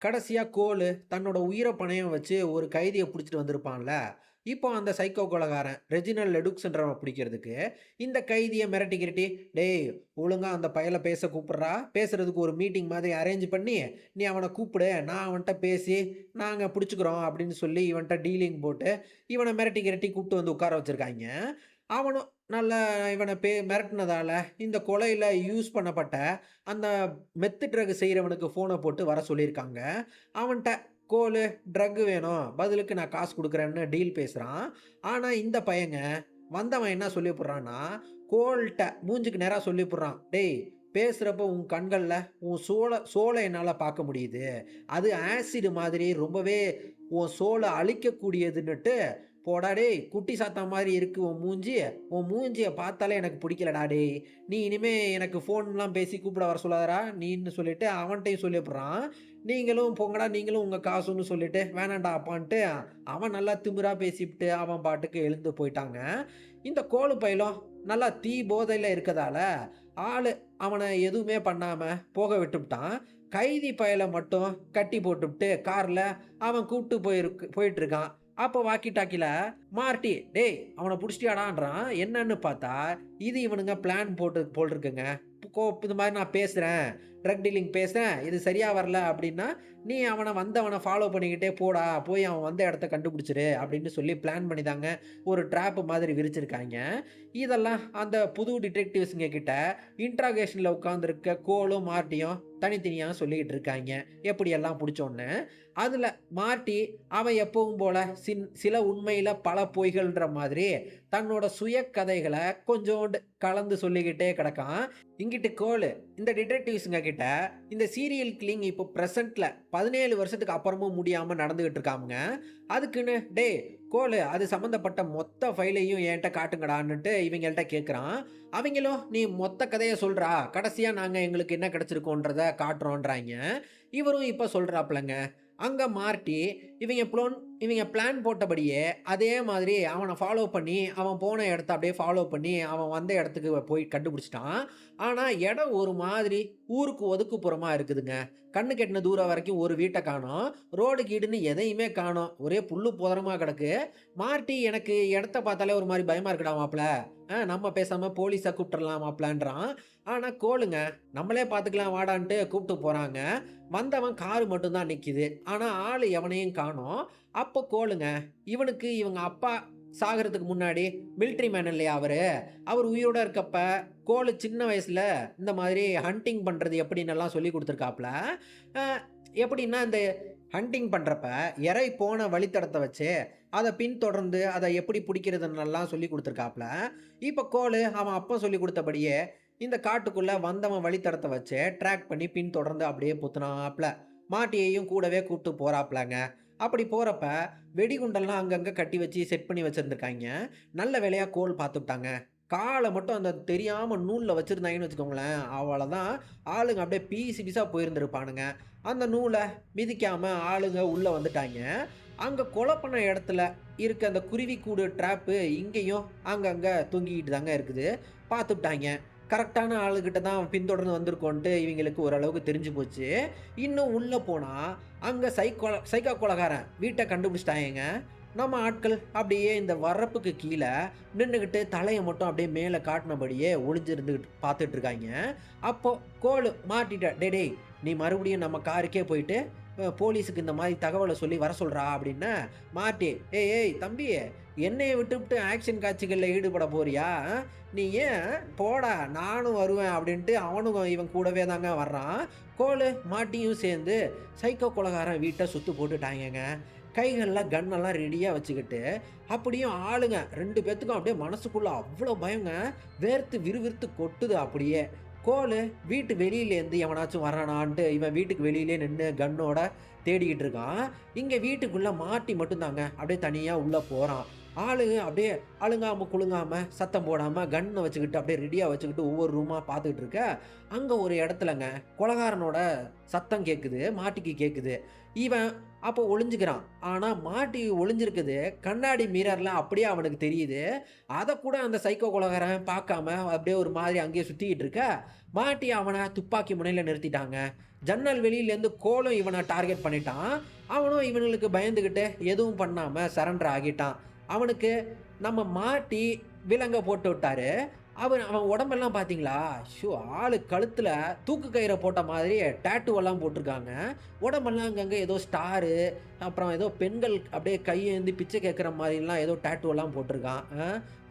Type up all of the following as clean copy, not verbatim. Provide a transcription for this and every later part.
கடைசியா கோலு தன்னோட உயிர பணயம் வச்சு ஒரு கைதிய புடிச்சுட்டு வந்திருப்பான்ல. இப்போ அந்த சைக்கோ கொலைகாரன் ரெஜினல் லெடுக்ஸ்ன்றவன பிடிக்கிறதுக்கு, இந்த கைதிய மிரட்டி கிரட்டி, "டேய் ஒழுங்கா அந்த பயல பேச கூப்பிட்றா. பேசுறதுக்கு ஒரு மீட்டிங் மாதிரி அரேஞ்ச் பண்ணி, நீ அவன கூப்பிடு. நான் அவன்ட்ட பேசி நாங்க புடிச்சுக்கிறோம்." அப்படின்னு சொல்லி இவன்ட்ட டீலிங் போட்டு, இவன மிரட்டி கிரட்டி கூப்ட்டு வந்து உட்கார வச்சிருக்காய்ங்க. அவனும் நல்லா இவன மிரட்டுனதால, இந்த கொலையில யூஸ் பண்ணப்பட்ட அந்த மெத்து ட்ரக் செய்றவனுக்கு ஃபோன போட்டு வர சொல்லியிருக்காங்க. அவன்ட்ட கோலு ட்ரக் வேணும். பதிலுக்கு நான் காசு குடுக்குறேன்னு டீல் பேசுறான். ஆனா இந்த பையங்க வந்தவன் என்ன சொல்லிப்புடுறான்னா, கோல்ட்ட மூஞ்சிக்கு நேரா சொல்லிப்புடுறான். "டேய் பேசுறப்போ உன் கண்கள்ல உன் சோல என்னால பார்க்க முடியுது. அது ஆசிட் மாதிரி ரொம்பவே உன் சோல அழிக்கக்கூடியதுன்னுட்டு போடா டேய்! குட்டி சாத்தா மாரி இருக்கு உன் மூஞ்சி. உன் மூஞ்சிய பார்த்தாலே எனக்கு புடிக்கலடா டேய்! நீ இனிமே எனக்கு ஃபோன்லாம் பேசி கூப்பிட வர சொல்லாதடா நீன்னு சொல்லிட்டு அவன்ட்டயும் சொல்லிப்புடுறான். நீங்களும் போங்கடா நீங்களும் உங்க காசுன்னு சொல்லிட்டு வேணான்டா அப்பான்ட்டு அவன் நல்லா திமிரா பேசிப்புட்டு அவன் பாட்டுக்கு எழுந்து போயிட்டாங்க. இந்த கோலு பயலும் நல்லா தீ போதையில இருக்கதால, ஆளு அவன எதுவுமே பண்ணாம போக விட்டுப்புட்டான். கைதி பயல மட்டும் கட்டி போட்டுப்புட்டு கார்ல அவன் கூப்ட்டு போயிட்டுருக்கான். அப்போ வாக்கி டாக்கில மார்ட்டி, "டேய் அவன புடிச்சிட்டியாடான்றான்." என்னன்னு பார்த்தா, இது இவனுங்க பிளான் போட்டு போல்ருக்குங்க. இந்த மாரி நான் பேசுறேன். ட்ரக் டீலிங் பேசுறேன். இது சரியா வரல அப்டின்னா, நீ வந்தவன ஃபாலோ பண்ணிக்கிட்டே போடா. போய் அவன் வந்த இடத்த கண்டுபிடிச்சுரு அப்டின்னு சொல்லி பிளான் பண்ணி தாங்க ஒரு ட்ராப் மாதிரி விரிச்சிருக்காய்ங்க. இதெல்லாம் அந்த புது டிடெக்டிவ்ஸ்ங்க கிட்ட இன்ட்ராகேஷன்ல உட்கார்ந்திருக்க கோலும், மார்ட்டியும் தனித்தனியா சொல்லிக்கிட்டு இருக்காய்ங்க. எப்படியெல்லாம் புடிச்சோன்னு. அதுல மார்ட்டி அவன் எப்பவும் போல சில உண்மையில பல பொய்கள்ன்ற மாதிரி தன்னோட சுய கதைகள கொஞ்சோண்டு கலந்து சொல்லிக்கிட்டே கிடக்கான். இங்கிட்டு கோலு இந்த டிடெக்டிவ்ஸ்ங்க கிட்ட இந்த சீரியல் கில்லிங் இப்போ பிரசன்ட்ல 17 வருஷத்துக்கு அப்புறமும் முடியாம நடந்துகிட்டு இருக்காமுங்க. அதுக்குன்னு டேய் கோலு அது சம்பந்தப்பட்ட மொத்த ஃபைலையும் என்ட்ட காட்டுங்கடான்னுட்டு இவங்கள்ட்ட கேட்குறான். அவங்களும் நீ மொத்த கதைய சொல்றா. கடைசியா நாங்க எங்களுக்கு என்ன கிடைச்சிருக்கோன்றத காட்டுறோன்றாய்ங்க. இவரும் இப்ப சொல்றாப்லங்க. அங்க மார்ட்டி இவங்க பிளான் போட்டபடியே அதே மாதிரி அவன ஃபாலோ பண்ணி, அவன் போன இடத்த அப்படியே ஃபாலோ பண்ணி, அவன் வந்த இடத்துக்கு போய் கண்டுபிடிச்சுட்டான். ஆனா, இடம் ஒரு மாதிரி ஊருக்கு ஒதுக்குப்புறமா இருக்குதுங்க. கண்ணுக்கு எட்டுன தூரம் வரைக்கும் ஒரு வீட்ட காணோம். ரோடு கீடுன்னு எதையுமே காணோம். ஒரே புல்லு புதருமா கிடக்கு. மார்ட்டி எனக்கு இடத்த பார்த்தாலே ஒரு மாரி பயமா இருக்குடா மாப்ள. நம்ம பேசாம போலீஸ கூப்பிட்டுறலாம் மாப்ளன்றான். ஆனா கோலுங்க, நம்மளே பார்த்துக்கலாம் வாடான்ட்டு கூப்ட்டு போறாங்க. வந்தவன் காரு மட்டும் தான் நிக்குது. ஆனா ஆளு எவனையும் காணோம். அப்போ கோலுங்க, இவங்க அப்பா சாகறதுக்கு முன்னாடி மிலிட்டரி மேன் இல்லையா அவரு? அவர் உயிரோட இருக்கப்ப, கோலு சின்ன வயசுல இந்த மாதிரி ஹண்டிங் பண்றது எப்படின்னெல்லாம் சொல்லிக் குடுத்துருக்காப்ல. அ எப்படின்னா, இந்த ஹண்டிங் பண்றப்ப இரை போன வழித்தடத்த வச்சு, அத பின்தொடர்ந்து அத எப்படி புடிக்கிறதுன்னெல்லாம் சொல்லிக் குடுத்துருக்காப்ல. இப்ப கோலு அவன் அப்பன் சொல்லிக் குடுத்தபடியே, இந்த காட்டுக்குள்ள வந்தவன் வழித்தடத்த வச்சு ட்ராக் பண்ணி பின்தொடர்ந்து அப்படியே பொத்துனாப்ல. மாட்டியையும் கூடவே கூட்டு போறாப்லங்க. அப்படி போறப்ப, வெடிகுண்டெல்லாம் அங்கங்க கட்டி வச்சு செட் பண்ணி வச்சிருந்திருக்காய்ங்க. நல்ல வேளையா கோல் பார்த்துப்புட்டாங்க. கால மட்டும் அந்த தெரியாம நூல்ல வச்சிருந்தாங்கன்னு வச்சுக்கோங்களேன், அவ்வளதான். ஆளுங்க அப்படியே பீஸ் பீஸா போயிருந்திருப்பானுங்க. அந்த நூல மிதிக்காம ஆளுங்க உள்ள வந்துட்டாய்ங்க. அங்க கொலை பண்ண இடத்துல இருக்க அந்த குருவிக்கூடு ட்ராப்பு இங்கேயும் அங்கங்க தொங்கிக்கிட்டு தாங்க இருக்குது. பார்த்துப்புட்டாய்ங்க. கரெக்ட்டான ஆளுகிட்ட தான் பின்தொடர்ந்து வந்திருக்கோன்ட்டு இவங்களுக்கு ஓரளவுக்கு தெரிஞ்சு போச்சு. இன்னும் உள்ள போனா, அங்க சைக்கோ கொலைகாரன் வீட்ட கண்டுபிடிச்சுட்டாய்ங்கங்க. நம்ம ஆட்கள் அப்படியே இந்த வரப்புக்கு கீழ நின்னுகிட்டு தலைய மட்டும் அப்படியே மேல காட்டுனபடியே ஒளிஞ்சிருந்துகிட்டு பார்த்துட்டு இருக்காய்ங்க. அப்போ கோலு மாட்டிட்ட, "டேய் டேய் நீ மறுபடியும் நம்ம காருக்கே போயிட்டு போலீஸுக்கு இந்த மாரி தகவல சொல்லி வர சொல்றா" அப்படின்ன, மார்ட்டி, "ஏய் ஏய் தம்பி என்னைய விட்டுப்புட்டு ஆக்ஷன் காட்சிகள்ல ஈடுபட போறியா? நீ ஏன் போடா நானும் வருவேன்" அப்படின்ட்டு அவனும் இவன் கூடவே தாங்க வர்றான். கோலு, மார்ட்டியும் சேர்ந்து சைக்கோ கொலைகாரன் வீட்ட சுத்து போட்டுட்டாய்ங்கங்க. கைகள்ல கன்னெல்லாம் ரெடியா வச்சுக்கிட்டு, அப்படியும் ஆளுங்க 2 பேத்துக்கும் அப்படியே மனசுக்குள்ள அவ்ளோ பயங்க. வேர்த்து விறுவிறுத்து கொட்டுது அப்படியே. கோலு வீட்டு வெளியிலேருந்து எவனாச்சும் வரானான்ட்டு இவன் வீட்டுக்கு வெளியிலே நின்னு கன்னோட தேடிக்கிட்டு இருக்கான். இங்க வீட்டுக்குள்ள மார்ட்டி மட்டும் தாங்க அப்படியே தனியா உள்ள போறான். ஆளு அப்படியே அலுங்காம, குலுங்காம, சத்தம் போடாம, கன்ன வச்சுக்கிட்டு அப்படியே ரெடியா வச்சுக்கிட்டு ஒவ்வொரு ரூமா பார்த்துக்கிட்டு இருக்க, அங்க ஒரு இடத்துலங்க கொலைகாரனோட சத்தம் கேட்குது. மாட்டிக்கு கேட்குது. இவன் அப்போ ஒளிஞ்சுக்கிறான். ஆனா மாட்டி ஒளிஞ்சிருக்குது கண்ணாடி மிரர்ல அப்படியே அவனுக்கு தெரியுது. அதக்கூட அந்த சைக்கோ கொலைகாரன் பார்க்காம அப்படியே ஒரு மாதிரி அங்கேயே சுத்திக்கிட்டு இருக்க, மாட்டி அவன துப்பாக்கி முனையில நிறுத்திட்டாங்க. ஜன்னல் வெளியிலேருந்து கோலும் இவன டார்கெட் பண்ணிட்டான். அவனும் இவனுங்களுக்கு பயந்துகிட்டு எதுவும் பண்ணாம சரண்டர் ஆகிட்டான். அவனுக்கு நம்ம மாட்டி விலங்க போட்டு விட்டாரு. அவன் அவன் உடம்பெல்லாம் பார்த்தீங்களா? ஷோ! ஆளு கழுத்துல தூக்கு கயிற போட்ட மாதிரி டாட்டூவெல்லாம் போட்டுருக்காங்க. உடம்பெல்லாம் அங்கங்க ஏதோ ஸ்டாரு, அப்புறம் ஏதோ பெண்கள் அப்படியே கையேந்தி பிச்சை கேட்குற மாரிலாம் ஏதோ டாட்டூவெல்லாம் போட்டுருக்கான்.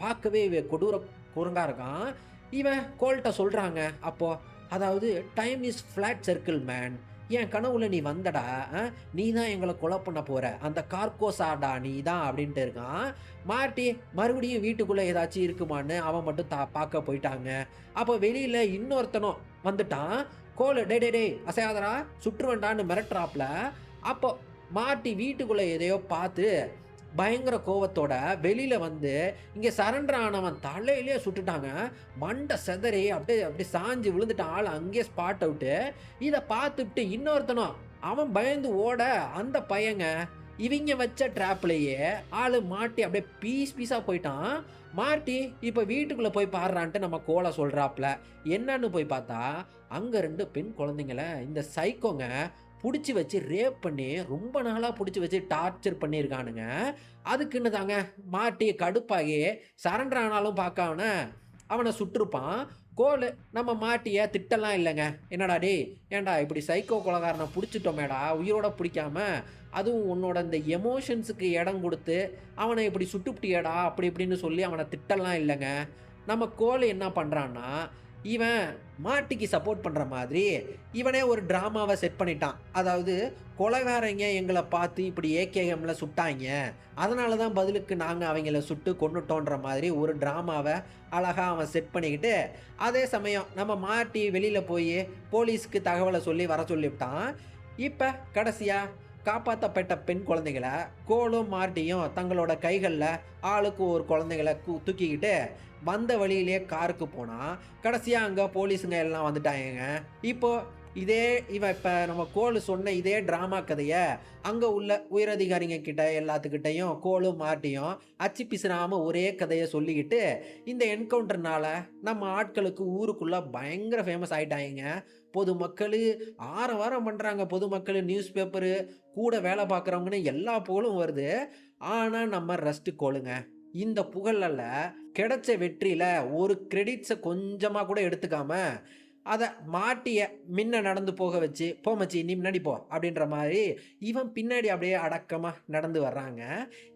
பார்க்கவே கொடூர குரங்கா இருக்கான். இவன் கோல்ட்ட சொல்றாங்க அப்போ, அதாவது "time is flat circle man. என் கனவுல நீ வந்தடா. அ நீ தான் எங்கள கொலை பண்ண போற. அந்த கார்கோசாடா நீ தான்" அப்படின்ட்டு இருக்கான். மார்ட்டி மறுபடியும் வீட்டுக்குள்ள ஏதாச்சும் இருக்குமான்னு அவன் மட்டும் பார்க்க போயிட்டாங்க. அப்போ வெளியில இன்னொருத்தனும் வந்துட்டான். கோலு "டேய் டேய் டேய் அசையாதடா, சுட்டுருவேன்டான்னு" மிரட்டுறாப்ல. அப்போ மார்ட்டி வீட்டுக்குள்ள எதையோ பார்த்து பயங்கர கோவத்தோட வெளியில வந்து இங்க சரண்டர் ஆனவன் தலையிலேயே சுட்டுட்டாங்க. மண்டை சிதறி அப்படியே அப்படியே சாஞ்சு விழுந்துட்டான். ஆள் அங்கேயே ஸ்பாட் அவுட்டு. இத பார்த்துட்டு இன்னொருத்தனும் அவன் பயந்து ஓட அந்த பையங்க இவிங்க வச்ச ட்ராப்லயே ஆளு மாட்டி அப்படியே பீஸ் பீஸா போயிட்டான். மாட்டி இப்ப வீட்டுக்குள்ள போய் பாடுறான்ட்டு நம்ம கோல சொல்றாப்ல. என்னன்னு போய் பார்த்தா, அங்க 2 பெண் குழந்தைங்கள இந்த சைக்கோங்க புடிச்சு வச்சு ரேப் பண்ணி ரொம்ப நாளா புடிச்சு வச்சு டார்ச்சர் பண்ணியிருக்கானுங்க. அதுக்குன்னு தாங்க மாட்டி கடுப்பாகி சரண்டர் ஆனாலும் பார்க்காம அவன சுட்டுருப்பான். கோலு நம்ம மாட்டிய திட்டலாம் இல்லங்க. "என்னடா டேய்! ஏன்டா இப்படி சைக்கோ கொலைகாரன புடிச்சுட்டோமேடா, உயிரோட புடிக்காம. அதுவும் உன்னோட இந்த எமோஷன்ஸுக்கு இடம் குடுத்து, அவன இப்படி சுட்டுப்புட்டியேடா" அப்படி இப்படின்னு சொல்லி அவன திட்டலாம் இல்லங்க. நம்ம கோலு என்ன பண்றான்னா, இவன் மாட்டிக்கு சப்போர்ட் பண்ற மாதிரி, இவனே ஒரு டிராமாவ செட் பண்ணிட்டான். அதாவது கொலைகாரங்க எங்கள பார்த்து இப்படி ஏகேஎம்ல சுட்டாய்ங்க. அதனால தான் பதிலுக்கு நாங்க அவங்கள சுட்டு கொன்னுட்டோன்ற மாதிரி ஒரு டிராமாவ அழகா அவன் செட் பண்ணிக்கிட்டு, அதே சமயம் நம்ம மாட்டி வெளியில போயி போலீஸ்க்கு தகவல சொல்லி வர சொல்லிப்புட்டான். இப்ப கடைசியா காப்பாத்தப்பட்ட பெண் குழந்தைகள கோலும், மார்ட்டியும் தங்களோட கைகள்ல ஆளுக்கு ஒரு குழந்தைகள தூக்கிக்கிட்டு வந்த வழியிலேயே காருக்கு போனா, கடைசியா அங்க போலீஸுங்க எல்லாம் வந்துட்டாய்ங்கங்க. இப்போ இதே இவன் இப்ப நம்ம கோலு சொன்ன இதே டிராமா கதைய அங்க உள்ள உயரதிகாரிங்க கிட்ட எல்லாத்துக்கிட்டயும் கோலும், மார்ட்டியும் அச்சு பிசுறாம ஒரே கதைய சொல்லிக்கிட்டு, இந்த என்கவுண்டர்னால நம்ம ஆட்களுக்கு ஊருக்குள்ள பயங்கர ஃபேமஸ் ஆயிட்டாய்ங்க. பொதுமக்களு ஆரவாரம் பண்றாங்க. பொதுமக்களு, நியூஸ் பேப்பரு, கூட வேலை பார்க்குறவங்கன்னு எல்லா புகழும் வருது. ஆனா நம்ம ரஸ்ட் கோலுங்க. இந்த புகழல்ல கிடைச்ச வெற்றியில ஒரு கிரெடிட்ஸ கொஞ்சமா கூட எடுத்துக்காம, அத மாட்டிய மின்ன நடந்து போக வச்சு, "போ மச்சி நீ முன்னாடி போ" அப்படின்ற மாரி இவன் பின்னாடி அப்படியே அடக்கமா நடந்து வர்றாங்க.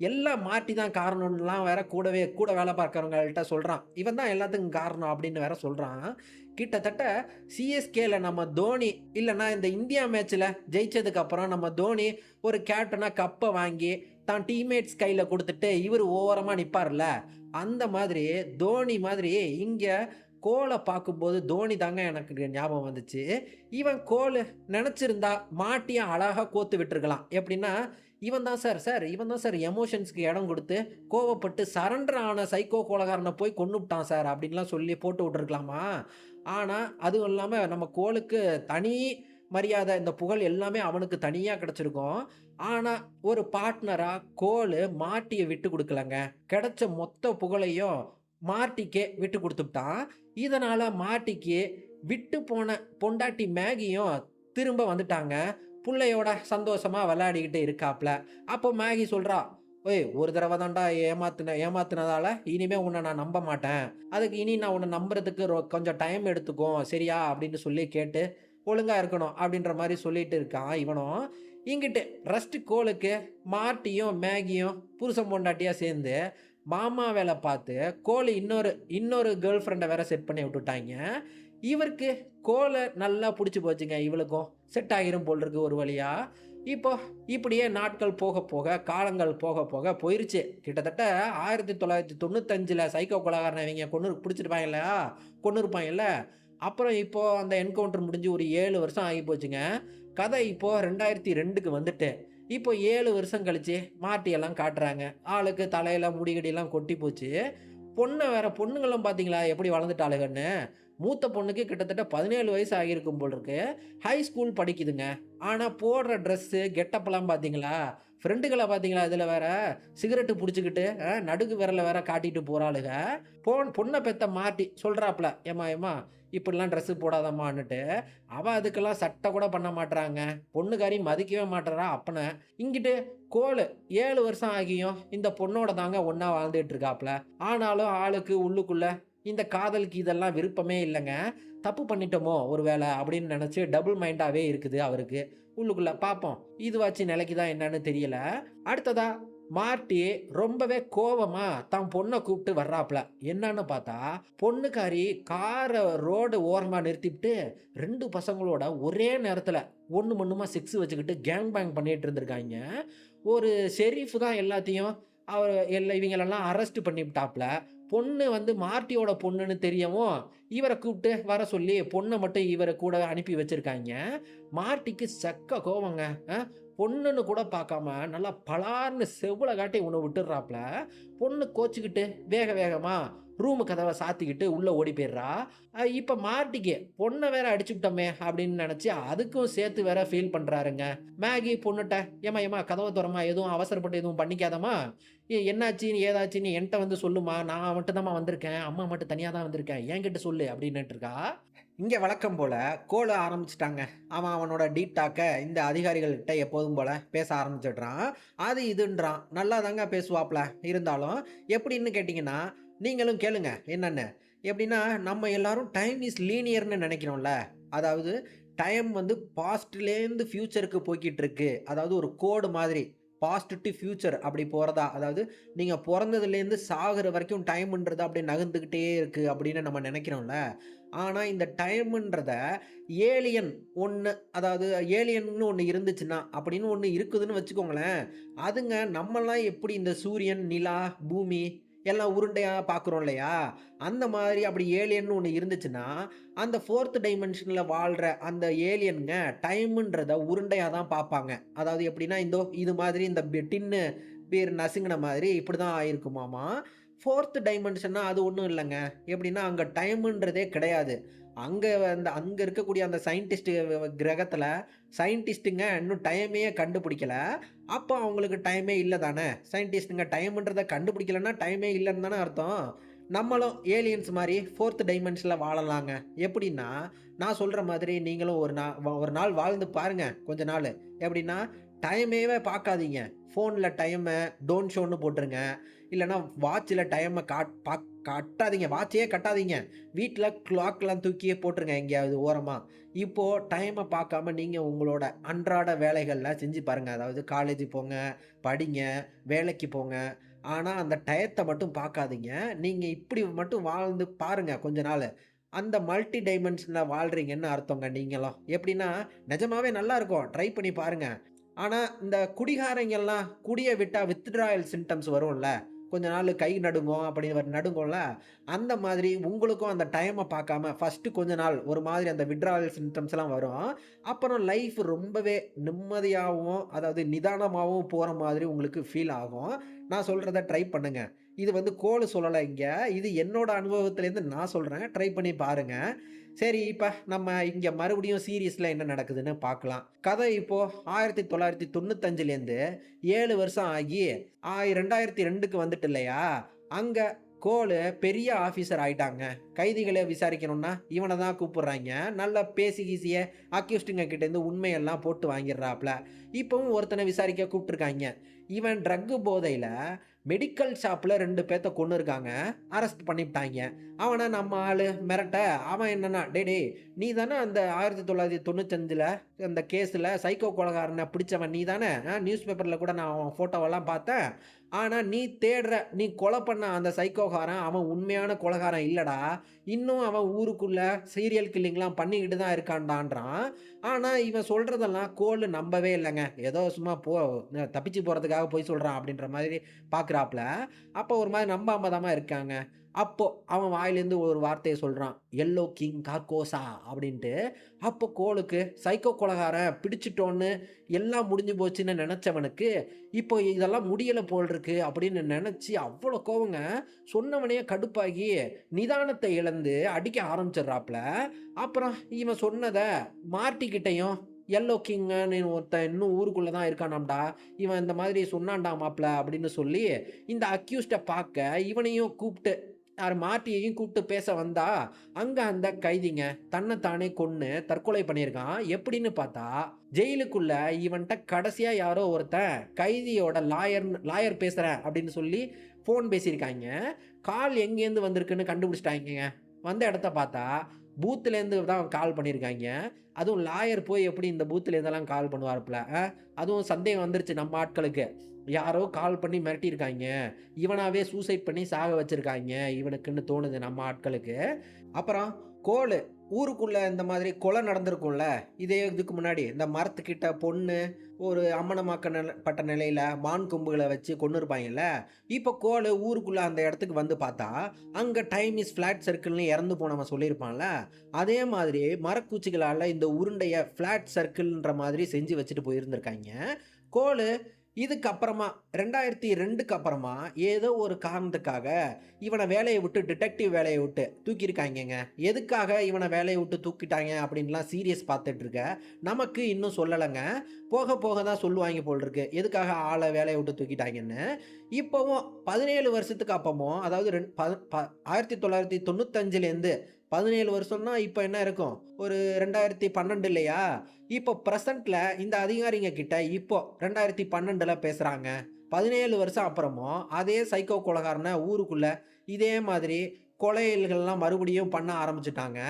எல்லாம் மாட்டி தான் காரணம்லாம் வேற கூடவே கூட வேலை பார்க்கிறவங்கள்ட்ட சொல்றான். இவன் தான் எல்லாத்துக்கும் காரணம் அப்படின்னு வேற சொல்றான். கிட்டத்தட்ட சிஎஸ்கேல நம்ம தோனி இல்லன்னா இந்த இந்தியா மேட்ச்ல ஜெயிச்சதுக்கு அப்புறம் நம்ம தோனி ஒரு கேப்டனா கப்ப வாங்கி தான் டீம்மேட்ஸ் கையில குடுத்துட்டு இவரு ஓரமா நிப்பார்ல. அந்த மாதிரி தோனி மாதிரி இங்க கோல பார்க்கும்போது தோனி தாங்க எனக்கு ஞாபகம் வந்துச்சு. இவன் கோலு நெனச்சிருந்தா மாட்டிய அழகா கோத்து விட்டுருக்கலாம். எப்படின்னா, "இவன் தான் சார் சார் இவன் தான் சார் எமோஷன்ஸ்க்கு இடம் குடுத்து, கோவப்பட்டு சரண்டர் ஆன சைக்கோ கொலைகாரன போய் கொன்னுப்புட்டான் சார்" அப்படின்லாம் சொல்லி போட்டு விட்டுருக்கலாமா. ஆனா, அதுவும் இல்லாம நம்ம கோலுக்கு தனி மரியாதை, இந்த புகழ் எல்லாமே அவனுக்கு தனியா கிடைச்சிருக்கும். ஆனா, ஒரு பார்ட்னரா கோலு மாட்டிய விட்டு குடுக்கலங்க. கிடைச்ச மொத்த புகழையும் மார்ட்டிக்கே விட்டு குடுத்துப்புட்டான். இதனால மார்ட்டிக்கு விட்டு போன பொண்டாட்டி மேகியும் திரும்ப வந்துட்டாங்க. புள்ளையோட சந்தோஷமா விளையாடிக்கிட்டு இருக்காப்ல. அப்போ மேகி சொல்றா, "ஏய் ஒரு தடவ தான்டா ஏமாத்துனதால இனிமே உன்ன நான் நம்ப மாட்டேன். அதுக்கு இனி நான் உன்ன நம்புறதுக்கு கொஞ்சம் டைம் எடுத்துக்கும். சரியா?" அப்படின்னு சொல்லி கேட்டு, "ஒழுங்கா இருக்கணும்" அப்படின்ற மாரி சொல்லிட்டு இருக்கான் இவனும். இங்கிட்டு ரஸ்ட் கோலுக்கு மார்ட்டியும், மேகியும் புருஷன் பொண்டாட்டியா சேர்ந்து மாமா வேல பார்த்து, கோலு இன்னொரு இன்னொரு கேர்ள் ஃபிரெண்ட வேற செட் பண்ணி விட்டுட்டாய்ங்க. இவருக்கு கோல நல்லா புடிச்சு போச்சுங்க இவளுக்கும். செட் ஆகிரும் போல இருக்கு ஒரு வழியா. இப்போ இப்படியே நாட்கள் போக போக, காலங்கள் போக போக போயிருச்சு. கிட்டத்தட்ட 1995ல சைக்கோ கொலைகாரன இவைங்க புடிச்சிருப்பாங்கல்ல, கொன்னுருப்பாங்கல்ல. அப்புறம் இப்போ அந்த என்கவுண்டர் முடிஞ்சு ஒரு 7 வருஷம் ஆகி போச்சுங்க. கதை இப்போ 2002க்கு வந்துட்டு. இப்போ 7 வருஷம் கழிச்சு மாட்டியெல்லாம் காட்டுறாங்க. ஆளுக்கு தலையில முடிகடிலாம் கொட்டி போச்சு. பொண்ணுங்களும் பார்த்தீங்களா எப்படி வளர்ந்துட்டாளுகன்னு. மூத்த பொண்ணுக்கு கிட்டத்தட்ட 17 வயசு ஆகியிருக்கும் போல இருக்கு. ஹை ஸ்கூல் படிக்குதுங்க. ஆனா போடுற ட்ரெஸ்ஸு, கெட்டப்லாம் பார்த்தீங்களா? ஃப்ரெண்டுகள பார்த்தீங்களா இதில வேற? சிகரெட்டு புடிச்சுக்கிட்டு, நடுக்கு விரல வேற காட்டிட்டு போறாளுக. பொண்ண பெத்த மார்ட்டி சொல்றாப்ல, "ஏம்மா ஏம்மா இப்படிலாம் ட்ரெஸ்ஸு போடாதம்மான்னுட்டு." அவ அதுக்கெல்லாம் சட்டை கூட பண்ண மாட்றாங்க. பொண்ணுக்காரி மதிக்கவே மாட்றா அப்பன. இங்கிட்டு கோலு 7 வருஷம் ஆகியும் இந்த பொண்ணோட தாங்க ஒண்ணா வாழ்ந்துட்டு இருக்காப்ல. ஆனாலும் ஆளுக்கு உள்ளுக்குள்ள இந்த காதலுக்கு இதெல்லாம் விருப்பமே இல்லங்க. தப்பு பண்ணிட்டோமோ ஒரு வேள அப்படின்னு நெனச்சு டபுள் மைண்டாவே இருக்குது அவருக்கு. உள்ளுக்குள்ள பாப்போம். இதுவாச்சும் நிலைக்குதா என்னன்னு தெரியல. அடுத்ததா மார்ட்டி ரொம்பவே கோவமா தன் பொண்ண கூப்ட்டு வர்றாப்ல. என்னன்னு பார்த்தா, பொண்ணுக்காரி கார ரோடு ஓரமா நிறுத்திப்புட்டு 2 பசங்களோட ஒரே நேரத்துல ஒண்ணும் ஒண்ணுமா செக்ஸ் வச்சுக்கிட்டு கேங் பேங் பண்ணிட்டு இருந்திருக்காய்ங்க. ஒரு ஷெரீஃப் தான் எல்லாத்தையும் இவங்களெல்லாம் அரெஸ்ட் பண்ணிப்புட்டாப்ல. பொண்ணு வந்து மார்ட்டியோட பொண்ணுன்னு தெரியவும், இவர கூப்ட்டு வர சொல்லி பொண்ண மட்டும் இவரு கூட அனுப்பி வச்சிருக்காய்ங்க. மார்ட்டிக்கு செக்க கோவங்க. அ பொண்ணுன்னு கூட பார்க்காம நல்லா பளார்ன்னு செவுல காட்டி ஒண்ணு விட்டுர்றாப்ல. பொண்ணு கோச்சுக்கிட்டு வேக வேகமா ரூமு கதவ சாத்திக்கிட்டு உள்ள ஓடி போயிர்றா. இப்ப மார்ட்டிக்கு பொண்ண வேற அடிச்சுப்புட்டோமே அப்படின்னு நெனச்சு அதுக்கும் சேர்த்து வேற ஃபீல் பண்றாருங்க. மேகி பொண்ணுட்ட, "ஏம்மா ஏம்மா கதவ தொறம்மா, எதுவும் அவசரப்பட்டு எதுவும் பண்ணிக்காதம்மா. என்னாச்சு ஏதாச்சுன்னு என்ட்ட வந்து சொல்லும்மா. நான் மட்டும் தாம்மா வந்திருக்கேன். அம்மா மட்டும் தனியா தான் வந்திருக்கேன். என்கிட்ட சொல்லு" அப்படின்னுட்டு இருக்கா. இங்க வழக்கம் போல கோல ஆரம்பிச்சுட்டாங்க. அவன் அவனோட டீப் டாக்க இந்த அதிகாரிகள்கிட்ட எப்போதும் போல பேச ஆரம்பிச்சிடுறான். அது இதுன்றான். நல்லா தாங்க பேசுவாப்ல. இருந்தாலும் எப்படின்னு கேட்டீங்கன்னா, நீங்களும் கேளுங்க என்னன்னு. எப்படின்னா, நம்ம எல்லாரும் டைம் இஸ் லீனியர்ன்னு நெனைக்கிறோம்ல. அதாவது டைம் வந்து பாஸ்ட்லேருந்து ஃபியூச்சருக்கு போய்க்கிட்டு இருக்கு. அதாவது ஒரு கோடு மாதிரி. பாஸ்ட் டூ ஃபியூச்சர் அப்படி போறதா. அதாவது நீங்க பொறந்ததுலேருந்து சாகுற வரைக்கும் டைம்ன்றது அப்படியே நகர்ந்துகிட்டே இருக்கு அப்படின்னு நம்ம நெனைக்கிறோம்ல. ஆனா இந்த டைம்ன்றத ஏலியன் ஒண்ணு, அதாவது ஏலியன்னு ஒண்ணு இருந்துச்சுன்னா, அப்படின்னு ஒண்ணு இருக்குதுன்னு வச்சுக்கோங்களேன். அதுங்க நம்மலாம் எப்படி இந்த சூரியன், நிலா, பூமி எல்லாம் உருண்டையா பார்க்குறோம் இல்லையா? அந்த மாதிரி அப்படி ஏலியன்னு ஒண்ணு இருந்துச்சுன்னா, அந்த 4த் டைமென்ஷன்ல வாழ்ற அந்த ஏலியன்ங்க டைம்ன்றத உருண்டையா தான் பார்ப்பாங்க. அதாவது எப்படின்னா, இந்தோ இது மாதிரி இந்த டின்னு பீர் நசுங்குன மாதிரி இப்படிதான் ஆயிருக்குமாமா. 4த் டைமென்ஷன்னா அது ஒண்ணும் இல்லங்க. எப்படின்னா, அங்க டைம்ன்றதே கிடையாது. அங்க இருக்கக்கூடிய அந்த சயின்டிஸ்ட் கிரகத்துல சயின்டிஸ்ட்டுங்க இன்னும் டைமையே கண்டுபிடிக்கல. அப்ப அவங்களுக்கு டைமே இல்ல தானே! சயின்டிஸ்ட்டுங்க டைம்ன்றத கண்டுபிடிக்கலன்னா, டைமே இல்லன்னு தானே அர்த்தம். நம்மளும் ஏலியன்ஸ் மாரி 4த் டைமென்ஷன்ல வாழலாங்க. எப்படின்னா, நான் சொல்ற மாதிரி நீங்களும் ஒரு நாள் வாழ்ந்து பாருங்க, கொஞ்ச நாளு. எப்படின்னா, டைமேவே பார்க்காதீங்க. ஃபோன்ல டைம டோன்ட் ஷோன்னு போட்டுருங்க. இல்லன்னா வாட்ச்ல டைம கட்டாதீங்க. வாட்சையே கட்டாதீங்க. வீட்ல கிளாக்லாம் தூக்கியே போட்டுருங்க எங்கேயாவது ஓரமா. இப்போ டைம பார்க்காம நீங்க உங்களோட அன்றாட வேலைகள்லாம் செஞ்சு பாருங்க. அதாவது காலேஜ் போங்க, படிங்க, வேலைக்கு போங்க. ஆனா அந்த டயத்த மட்டும் பார்க்காதீங்க. நீங்க இப்படி மட்டும் வாழ்ந்து பாருங்க கொஞ்ச நாளு. அந்த மல்டி டைமென்ஷன்ல வாழ்றீங்கன்னு அர்த்தங்க நீங்களும். எப்படின்னா, நிஜமாவே நல்லா இருக்கும். ட்ரை பண்ணி பாருங்க. ஆனா, இந்த குடிகாரங்கள்லாம் குடிய விட்டா வித்ட்ராயல் சிம்ப்டம்ஸ் வரும்ல. கொஞ்ச நாளு கை நடுங்கும், அப்படி நடுங்கும்ல. அந்த மாதிரி உங்களுக்கும் அந்த டைம பார்க்காம ஃபர்ஸ்ட்டு கொஞ்ச நாள் ஒரு மாதிரி அந்த வித்ட்ராயல் சிம்ப்டம்ஸ்லாம் வரும். அப்புறம் லைஃப் ரொம்பவே நிம்மதியாவும், அதாவது நிதானமாவும் போற மாதிரி உங்களுக்கு ஃபீல் ஆகும். நான் சொல்றத ட்ரை பண்ணுங்க. இது வந்து கோலு சொல்லல இங்க. இது என்னோட அனுபவத்திலேருந்து நான் சொல்றேன். ட்ரை பண்ணி பாருங்க. சரி, இப்ப நம்ம இங்க மறுபடியும் சீரிஸ்ல என்ன நடக்குதுன்னு பார்க்கலாம். கதை இப்போ 1995லேருந்து 7 வருஷம் ஆகி 2002க்கு வந்துட்டு இல்லையா? அங்க கோலு பெரிய ஆஃபீசர் ஆயிட்டாங்க. கைதிகள விசாரிக்கணும்னா இவன தான் கூப்பிடுறாய்ங்க. நல்லா பேசி கீசிய அக்யூஸ்டுங்க கிட்டேருந்து உண்மையெல்லாம் போட்டு வாங்கிடுறாப்ல. இப்பவும் ஒருத்தன விசாரிக்க கூப்பிட்டுருக்காய்ங்க. இவன் ட்ரக் போதையில மெடிக்கல் ஷாப்ல 2 பேத்த கொன்னுருக்காங்க. அரெஸ்ட் பண்ணிப்புட்டாய்ங்க. அவன நம்ம ஆளு மிரட்ட, அவன் என்னன்னா, "டேய் டேய் நீ தானே அந்த 1995ல அந்த கேஸ்ல சைக்கோ கொலைகாரன பிடிச்சவன் நீ தானே? நியூஸ் பேப்பர்ல கூட நான் அவன் ஃபோட்டோவெல்லாம் பார்த்தேன். ஆனா நீ கொலை பண்ண அந்த சைக்கோகாரன் அவன் உண்மையான கொலைகாரன் இல்லடா. இன்னும் அவன் ஊருக்குள்ள சீரியல் கில்லிங்லாம் பண்ணிக்கிட்டு தான் இருக்கான்டான்றான்." ஆனா இவன் சொல்றதெல்லாம் கோலு நம்பவே இல்லங்க. ஏதோ சும்மா தப்பிச்சு போறதுக்காக பொய் சொல்றான் அப்படின்ற மாதிரி பார்க்குறாப்ல. அப்போ ஒரு மாரி நம்பாம தாம்மா இருக்காங்க. அப்போ அவன் வாயிலேருந்து ஒரு வார்த்தைய சொல்றான். "எல்லோ கிங் கார்கோசா" அப்படின்ட்டு. அப்போ கோலுக்கு சைக்கோ கொலைகாரன் பிடிச்சுட்டோன்னு எல்லாம் முடிஞ்சு போச்சுன்னு நெனச்சவனுக்கு, இப்போ இதெல்லாம் முடியல போல் இருக்கு அப்படின்னு நெனச்சு அவ்வளோ கோவங்க. சொன்னவனே கடுப்பாகி நிதானத்த இழந்து அடிக்க ஆரம்பிச்சிடுறாப்ல. அப்புறம் இவன் சொன்னத மார்ட்டிகிட்டயும் "எல்லோ கிங்குன்னு ஒருத்தன் இன்னும் ஊருக்குள்ள தான் இருக்கானாம்டா. இவன் இந்த மாதிரி சொன்னான்டா மாப்ள" அப்படின்னு சொல்லி, இந்த அக்யூஸ்ட்ட பாக்க இவனையும் கூப்ட்டு யாரு மார்ட்டியையும் கூப்ட்டு பேச வந்தா, அங்க அந்த கைதிங்க தன்ன தானே கொன்னு தற்கொலை பண்ணியிருக்கான். எப்படின்னு பார்த்தா, ஜெயிலுக்குள்ள இவன்ட்ட கடைசியா யாரோ ஒருத்தன் கைதியோட லாயர் பேசுறேன் அப்படின்னு சொல்லி ஃபோன் பேசியிருக்காய்ங்க. கால் எங்கேருந்து வந்திருக்குன்னு கண்டுபிடிச்சுட்டாய்ங்கங்க. வந்த இடத்த பார்த்தா, பூத்துலேருந்து தான் கால் பண்ணியிருக்காய்ங்க. அதுவும் லாயர் போய் எப்படி இந்த பூத்துலேருந்தெல்லாம் கால் பண்ணுவாருப்ல. அதுவும் சந்தேகம் வந்துருச்சு நம்ம ஆட்களுக்கு. யாரோ கால் பண்ணி மிரட்டியிருக்காய்ங்க. இவனாவே சூசைட் பண்ணி சாக வச்சிருக்காய்ங்க இவனுக்குன்னு தோணுது நம்ம ஆட்களுக்கு. அப்புறம் கோலு ஊருக்குள்ள இந்த மாதிரி கொலை நடந்திருக்கும்ல. இதே இதுக்கு முன்னாடி இந்த மரத்துக்கிட்ட பொண்ணு ஒரு பட்ட நிலையில மான் கொம்புகள வச்சு கொன்னுருப்பாய்ங்கல்ல. இப்போ கோலு ஊருக்குள்ள அந்த இடத்துக்கு வந்து பார்த்தா, அங்க டைம் இஸ் ஃபிளாட் சர்க்கிள்ன்னு இறந்து போனவன் சொல்லியிருப்பான்ல. அதே மாதிரி மரக்குச்சிகளால இந்த உருண்டைய ஃபிளாட் சர்க்கிள்ன்ற மாதிரி செஞ்சு வச்சுட்டு போயிருந்திருக்காய்ங்க. கோலு இதுக்கப்புறமா 2002க்கு அப்புறமா ஏதோ ஒரு காரணத்துக்காக இவன வேலைய விட்டு டிடெக்டிவ் வேலைய விட்டு தூக்கியிருக்காய்ங்கங்க. எதுக்காக இவன வேலைய விட்டு தூக்கிட்டாங்க அப்படின்லாம் சீரியஸ் பார்த்துட்டு இருக்க. நமக்கு இன்னும் சொல்லலங்க. போக போக தான் சொல்லுவாய்ங்க போல் இருக்கு. எதுக்காக ஆள வேலைய விட்டு தூக்கிட்டாங்கன்னு. இப்பவும் 17 வருஷத்துக்கு அப்பமும் அதாவது 1995லேருந்து 17 வருஷம்னா இப்ப என்ன இருக்கும்? ஒரு 2012 இல்லையா? இப்போ பிரசன்ட்ல இந்த அதிகாரிங்க கிட்ட இப்போ 2012ல பேசுறாங்க. 17 வருஷம் அப்புறமும் அதே சைக்கோ கொலைகாரன ஊருக்குள்ள இதே மாதிரி கொலைகள்லாம் மறுபடியும் பண்ண ஆரம்பிச்சுட்டாங்க.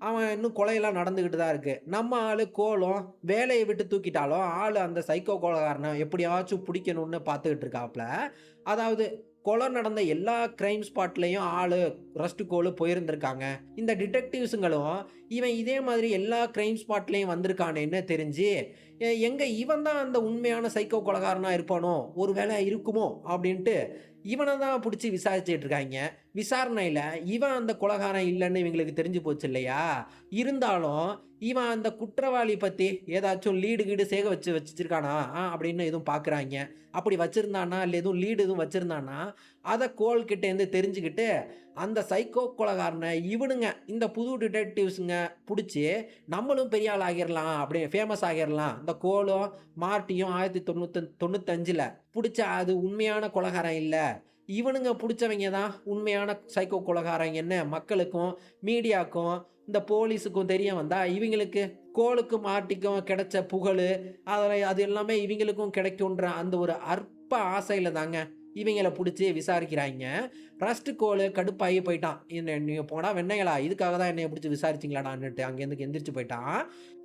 அவன் இன்னும் கொலையெல்லாம் நடந்துகிட்டு தான் இருக்கு. நம்ம ஆளு கோலும் வேலைய விட்டு தூக்கிட்டாலும், ஆளு அந்த சைக்கோ கொலைகாரன எப்படியாச்சும் புடிக்கணும்னு பார்த்துக்கிட்டு இருக்காப்ல. அதாவது கொலை நடந்த எல்லா கிரைம் ஸ்பாட்லயும் ஆளு ரஸ்ட் கோலு போயிருந்திருக்காங்க. இந்த டிடெக்டிவ்ஸுங்களும் இவன் இதே மாதிரி எல்லா கிரைம் ஸ்பாட்லயும் வந்திருக்கானேன்னு தெரிஞ்சு, எங்க இவன் தான் அந்த உண்மையான சைக்கோ கொலைகாரனா இருப்பானோ? ஒரு வேளை இருக்குமோ? அப்படின்ட்டு இவன தான் புடிச்சு விசாரிச்சுட்டு இருக்காய்ங்க. விசாரணையில இவன் அந்த கொலைகாரன் இல்லன்னு இவங்களுக்கு தெரிஞ்சு போச்சு இல்லையா? இருந்தாலும் இவன் அந்த குற்றவாளி பத்தி ஏதாச்சும் லீடு கீடு சேக வச்சிருக்கானா? அப்படின்னு எதுவும் பார்க்குறாய்ங்க. அப்படி வச்சிருந்தான்னா, இல்ல எதுவும் லீடு எதுவும் வச்சிருந்தான்னா, அத கோல் கிட்டேருந்து தெரிஞ்சுக்கிட்டு, அந்த சைக்கோ கொலைகாரன இவனுங்க இந்த புது டிடெக்டிவ்ஸுங்க புடிச்சு, நம்மளும் பெரிய ஆள் ஆகிரலாம், அப்படியே ஃபேமஸ் ஆகிரலாம். இந்த கோலும், மார்ட்டியும் 1995ல புடிச்ச அது உண்மையான கொலைகாரன் இல்ல. இவனுங்க புடிச்சவங்க தான் உண்மையான சைக்கோ கொலைகாரங்கன்னு மக்களுக்கும், மீடியாக்கும், இந்த போலீஸுக்கும் தெரிய வந்தா, இவிங்களுக்கு கோலுக்கும், மார்ட்டிக்கும் கிடைச்ச புகழு, அது எல்லாமே இவிங்களுக்கும் கிடைக்குன்ற அந்த ஒரு அற்ப ஆசையில தாங்க இவைங்கள புடிச்சு விசாரிக்கிறாய்ங்க. ரஸ்ட் கோலு கடுப்பாகி போயிட்டான். "நீங்க போடா வெண்ணெய்களா, இதுக்காக தான் என்னைய புடிச்சு விசாரிச்சீங்களாடான்னுட்டு" அங்கேருந்து எந்திரிச்சு போயிட்டான்.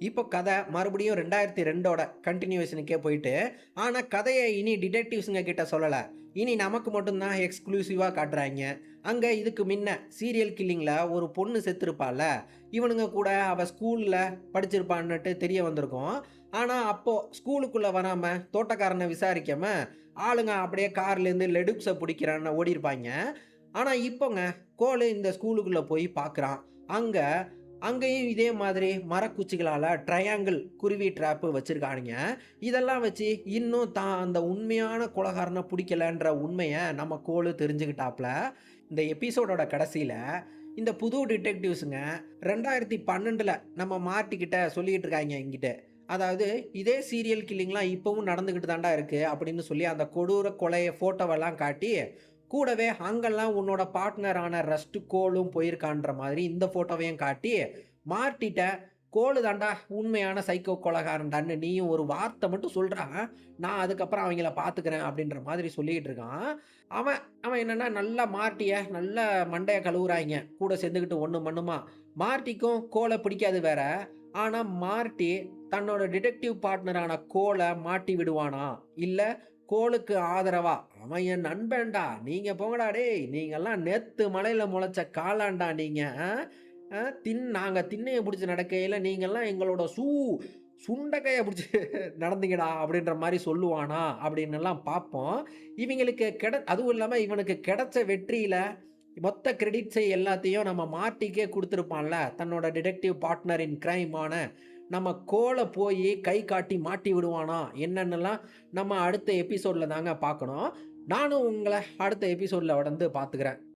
இப்போ கதை மறுபடியும் 2002ஓட கன்டினியூவேஷனுக்கே போயிட்டு, ஆனா கதைய இனி டிடெக்டிவ்ஸுங்க கிட்ட சொல்லல. இனி நமக்கு மட்டும் தான் எக்ஸ்க்ளூசிவா காட்டுறாய்ங்க. அங்க இதுக்கு முன்ன சீரியல் கில்லிங்ல ஒரு பொண்ணு செத்துருப்பால்ல, இவனுங்க கூட அவ ஸ்கூல்ல படிச்சிருப்பான்னுட்டு தெரிய வந்திருக்கும். ஆனா அப்போ ஸ்கூலுக்குள்ள வராம தோட்டக்காரன விசாரிக்காம ஆளுங்க அப்படியே கார்லேருந்து லெடுக்ஸ புடிக்கிறேன்னு ஓடியிருப்பாய்ங்க. ஆனா இப்போங்க கோலு இந்த ஸ்கூலுக்குள்ள போய் பார்க்குறான். அங்க அங்கேயும் இதே மாதிரி மரக்குச்சிகளால ட்ரையாங்கிள் குருவி ட்ராப்பு வச்சிருக்கானுங்க. இதெல்லாம் வச்சு இன்னும் தான் அந்த உண்மையான கொலைகாரன புடிக்கலன்ற உண்மைய நம்ம கோலு தெரிஞ்சுக்கிட்டாப்ல. இந்த எபிசோடோட கடைசியில இந்த புது டிடெக்டிவ்ஸுங்க 2012ல நம்ம மார்ட்டிகிட்ட சொல்லிட்டு இருக்காய்ங்க என்கிட்ட. அதாவது இதே சீரியல் கில்லிங்லாம் இப்பவும் நடந்துகிட்டு தான்டா இருக்கு அப்படின்னு சொல்லி அந்த கொடூர கொலைய ஃபோட்டோவெல்லாம் காட்டி, கூடவே அங்கெல்லாம் உன்னோட பார்ட்னரான ரஸ்ட் கோலும் போயிருக்கான்ற மாதிரி இந்த ஃபோட்டோவையும் காட்டி, மார்ட்டிட்ட கோலு தான்டா உண்மையான சைக்கோ கொலைகாரன்டான்னு நீயும் ஒரு வார்த்தை மட்டும் சொல்றா, நான் அதுக்கப்புறம் அவங்கள பார்த்துக்கிறேன் அப்படின்ற மாதிரி சொல்லிக்கிட்டு இருக்கான். அவன் அவன் என்னன்னா நல்லா மார்ட்டிய நல்லா மண்டைய கழுவுறாய்ங்க. கூட சேர்ந்துக்கிட்டு ஒண்ணும் மண்ணுமா. மார்ட்டிக்கும் கோல பிடிக்காது வேற. ஆனா மார்ட்டி தன்னோட டிடெக்டிவ் பார்ட்னரான கோல மாட்டி விடுவானா? இல்ல கோலுக்கு ஆதரவா, "அவன் என் நண்பன்டா, நீங்க போங்கடா டேய்! நீங்கலாம் நேத்து மலையில முளைச்ச காளான்டா நீங்க. அ அ நாங்க திண்ணைய புடிச்சு நடக்கையில நீங்கலாம் எங்களோட சுண்டைக்காய புடிச்சு நடந்தீங்கடா" அப்படின்ற மாரி சொல்லுவானா? அப்படின்னெல்லாம் பார்ப்போம். இவங்களுக்கு அதுவும் இல்லாம இவனுக்கு கிடைச்ச வெற்றியில மொத்த கிரெடிட்ஸை எல்லாத்தையும் நம்ம மார்ட்டிக்கே குடுத்துருப்பான்ல. தன்னோட டிடெக்டிவ் பார்ட்னர் இன் கிரைமான நம்ம கோல போயி கை காட்டி மாட்டி விடுவானா? என்னன்னுலாம் நம்ம அடுத்த எபிசோட்ல தாங்க பார்க்கணும். நானும் உங்கள அடுத்த எபிசோட்ல வந்து பார்த்துக்கிறேன்.